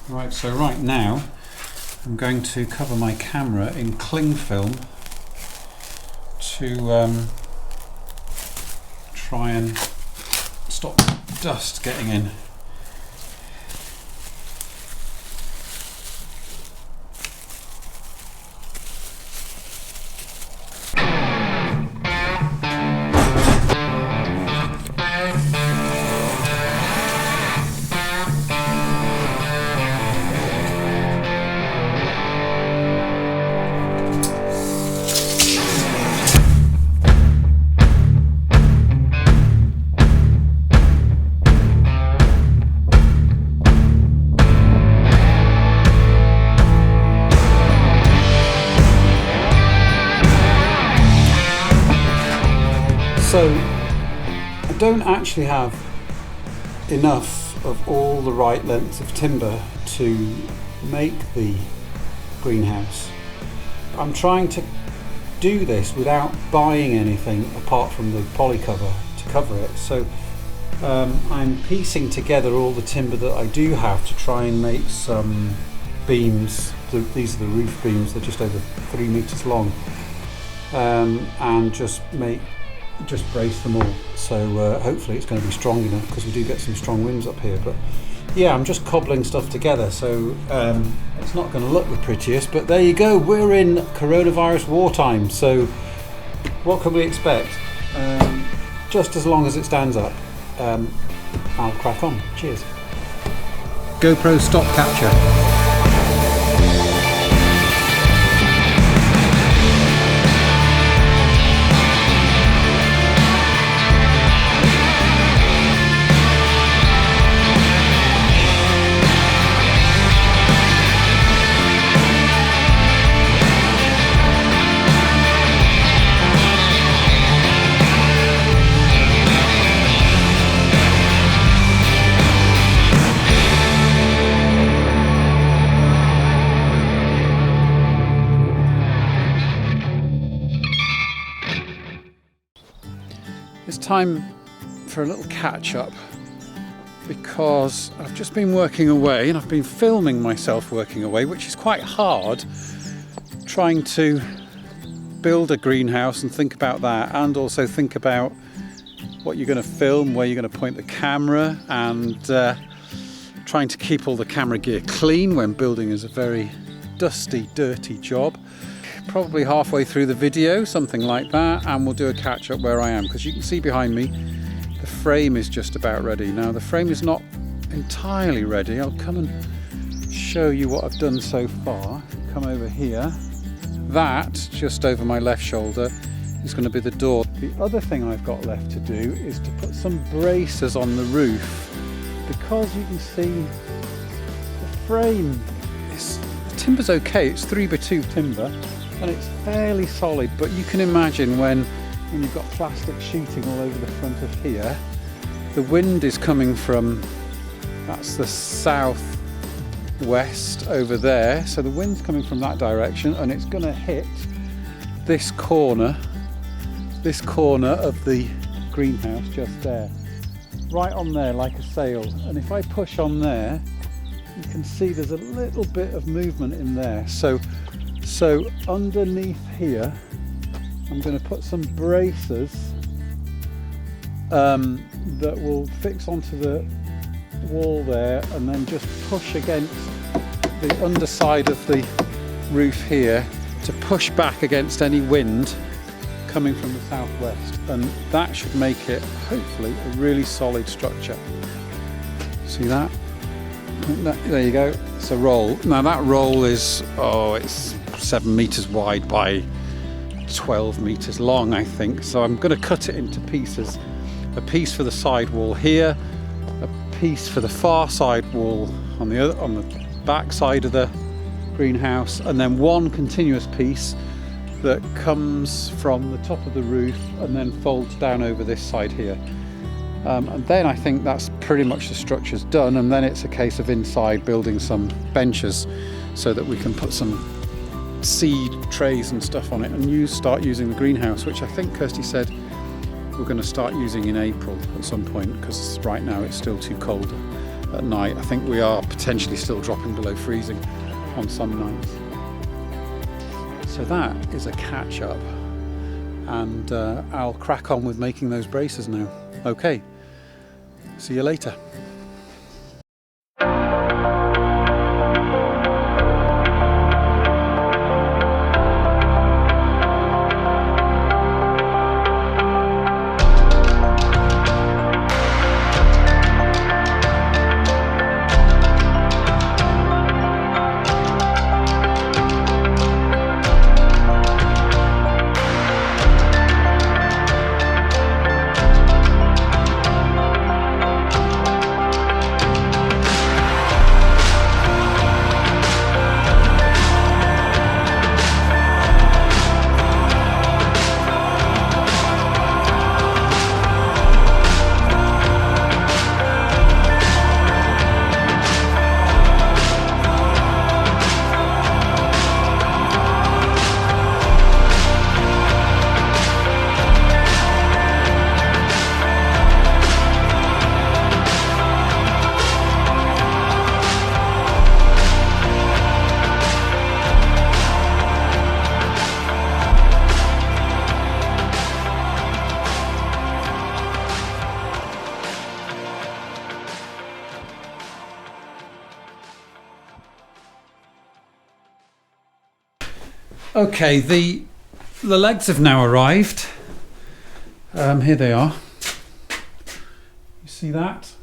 Right, so right now I'm going to cover my camera in cling film to try and stop dust getting in. So I don't actually have enough of all the right lengths of timber to make the greenhouse. I'm trying to do this without buying anything apart from the poly cover to cover it. So I'm piecing together all the timber that I do have to try and make some beams. These are the roof beams, they're just over 3 meters long, and just brace them all. So hopefully it's going to be strong enough, because we do get some strong winds up here. But yeah, I'm just cobbling stuff together, so it's not going to look the prettiest, but there you go, we're in coronavirus wartime, so what can we expect? Just as long as it stands up, I'll crack on. Cheers. GoPro stop capture. It's time for a little catch up, because I've just been working away and I've been filming myself working away, which is quite hard, trying to build a greenhouse and think about that, and also think about what you're going to film, where you're going to point the camera, and trying to keep all the camera gear clean when building is a very dusty, dirty job. Probably halfway through the video, something like that, and we'll do a catch up where I am, because you can see behind me the frame is just about ready. Now the frame is not entirely ready. I'll come and show you what I've done so far. Come over here. That, just over my left shoulder, is going to be the door. The other thing I've got left to do is to put some braces on the roof, because you can see the frame is, the timber's okay, it's 3x2 timber, and it's fairly solid, but you can imagine when you've got plastic sheeting all over the front of here, the wind is coming from, that's the south west over there, so the wind's coming from that direction, and it's going to hit this corner of the greenhouse just there, right on there like a sail. And if I push on there, you can see there's a little bit of movement in there. So underneath here, I'm going to put some braces that will fix onto the wall there, and then just push against the underside of the roof here to push back against any wind coming from the southwest, and that should make it hopefully a really solid structure. See that? There you go. It's a roll. Now that roll is, it's 7 meters wide by 12 meters long, I think. So I'm going to cut it into pieces. A piece for the side wall here, a piece for the far side wall on the back side of the greenhouse, and then one continuous piece that comes from the top of the roof and then folds down over this side here. And then I think that's pretty much the structure's done, and then it's a case of inside building some benches so that we can put some seed trays and stuff on it and start using the greenhouse, which I think Kirsty said we're going to start using in April at some point, because right now it's still too cold. at night. I think we are potentially still dropping below freezing on some nights. So that is a catch up, and I'll crack on with making those braces now. Okay, see you later. Okay, the legs have now arrived. Here they are. You see that?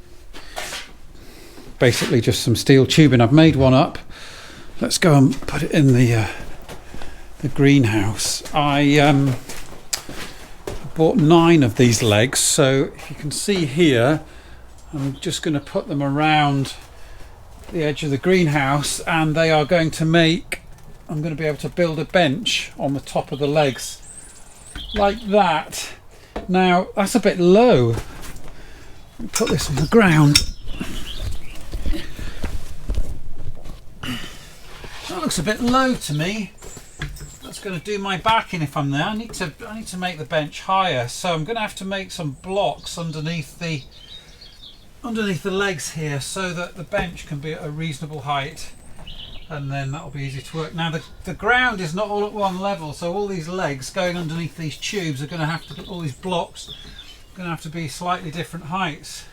Basically just some steel tubing. I've made one up. Let's go and put it in the greenhouse. I bought 9 of these legs, so if you can see here, I'm just going to put them around the edge of the greenhouse, and they are going to make, I'm going to be able to build a bench on the top of the legs like that. Now that's a bit low. Put this on the ground. That looks a bit low to me. That's going to do my back in if I'm there. I need to make the bench higher, so I'm going to have to make some blocks underneath the legs here so that the bench can be at a reasonable height, and then that'll be easy to work. Now the ground is not all at one level, so all these legs going underneath these tubes are going to have to, all these blocks are going to have to be slightly different heights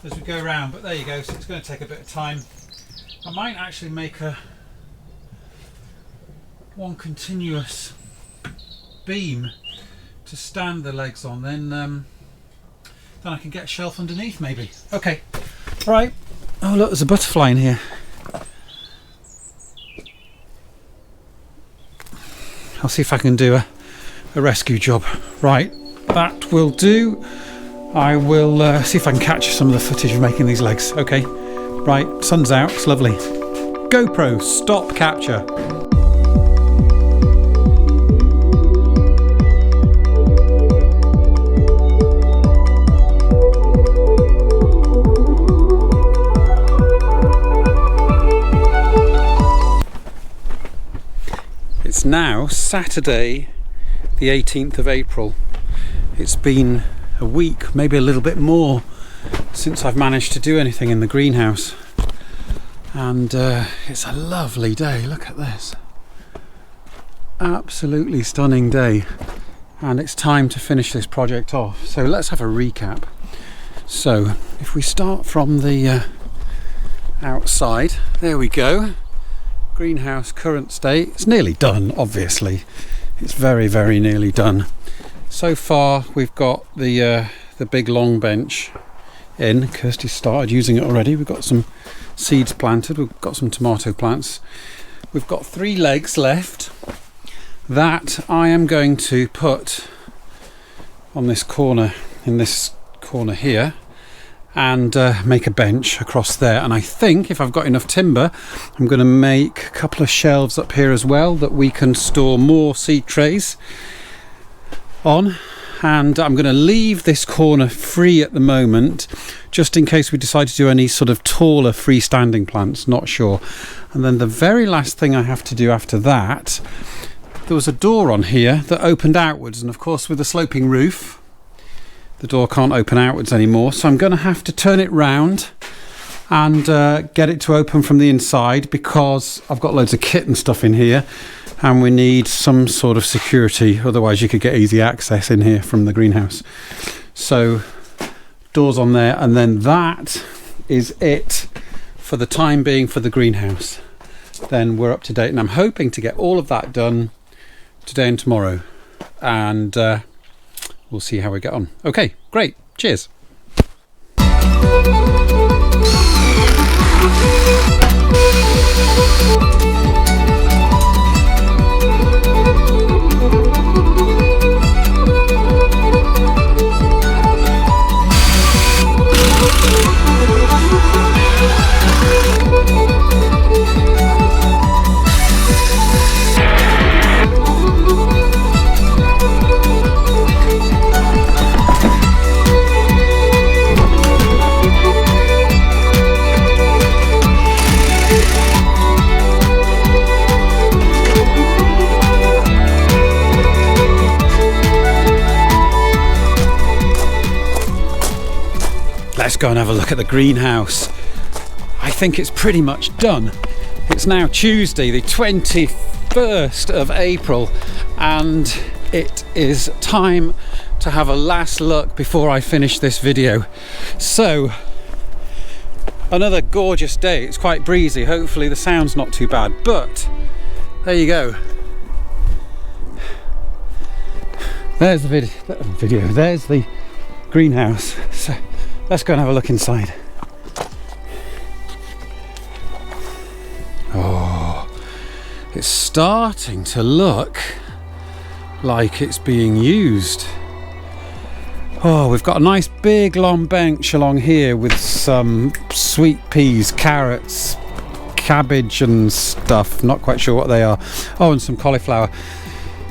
as we go around, but there you go. So it's going to take a bit of time. I might actually make one continuous beam to stand the legs on, then I can get a shelf underneath maybe. Okay, right. Oh look, there's a butterfly in here. I'll see if I can do a rescue job. Right, that will do. I will see if I can catch some of the footage of making these legs. Okay, right, sun's out, it's lovely. GoPro, stop capture. It's now Saturday the 18th of April. It's been a week, maybe a little bit more, since I've managed to do anything in the greenhouse, and it's a lovely day. Look at this, absolutely stunning day, and it's time to finish this project off. So let's have a recap. So if we start from the outside, there we go. Greenhouse current state, it's nearly done, obviously. It's very, very nearly done. So far we've got the big long bench in. Kirsty's started using it already. We've got some seeds planted, we've got some tomato plants. We've got 3 legs left that I am going to put on this corner, in this corner here, and make a bench across there. And I think if I've got enough timber, I'm going to make a couple of shelves up here as well that we can store more seed trays on. And I'm going to leave this corner free at the moment, just in case we decide to do any sort of taller freestanding plants, not sure. And then the very last thing I have to do after that, there was a door on here that opened outwards, and of course with a sloping roof the door can't open outwards anymore, so I'm going to have to turn it round and get it to open from the inside, because I've got loads of kit and stuff in here and we need some sort of security, otherwise you could get easy access in here from the greenhouse. So doors on there, and then that is it for the time being for the greenhouse. Then we're up to date, and I'm hoping to get all of that done today and tomorrow, and we'll see how we get on. Okay, great, cheers. Let's go and have a look at the greenhouse. I think it's pretty much done. It's now Tuesday, the 21st of April, and it is time to have a last look before I finish this video. So, another gorgeous day. It's quite breezy. Hopefully the sound's not too bad, but there you go. There's the video. There's the greenhouse. So let's go and have a look inside. Oh, it's starting to look like it's being used. Oh, we've got a nice big long bench along here with some sweet peas, carrots, cabbage and stuff. Not quite sure what they are. Oh, and some cauliflower.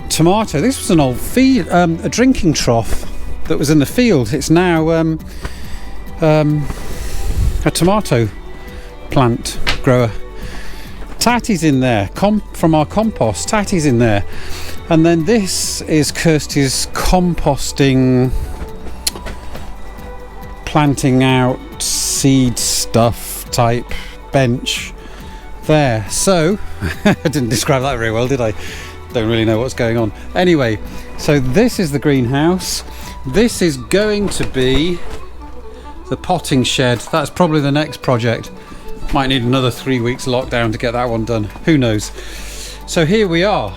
Tomato. This was an old feed, a drinking trough that was in the field. It's now a tomato plant grower. Tatty's in there, from our compost. Tatty's in there. And then this is Kirsty's composting, planting out seed stuff type bench there. So I didn't describe that very well, did I? Don't really know what's going on. Anyway, so this is the greenhouse. This is going to be the potting shed. That's probably the next project. Might need another 3 weeks lockdown to get that one done. Who knows? So here we are.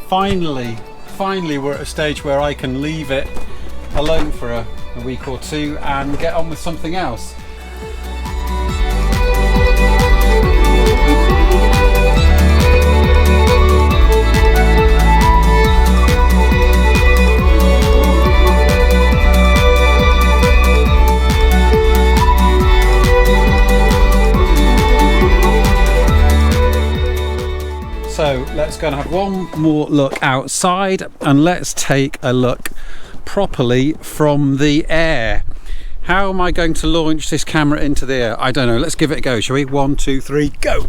Finally we're at a stage where I can leave it alone for a week or two and get on with something else. So let's go and have one more look outside, and let's take a look properly from the air. How am I going to launch this camera into the air? I don't know. Let's give it a go, shall we? 1, 2, 3, go!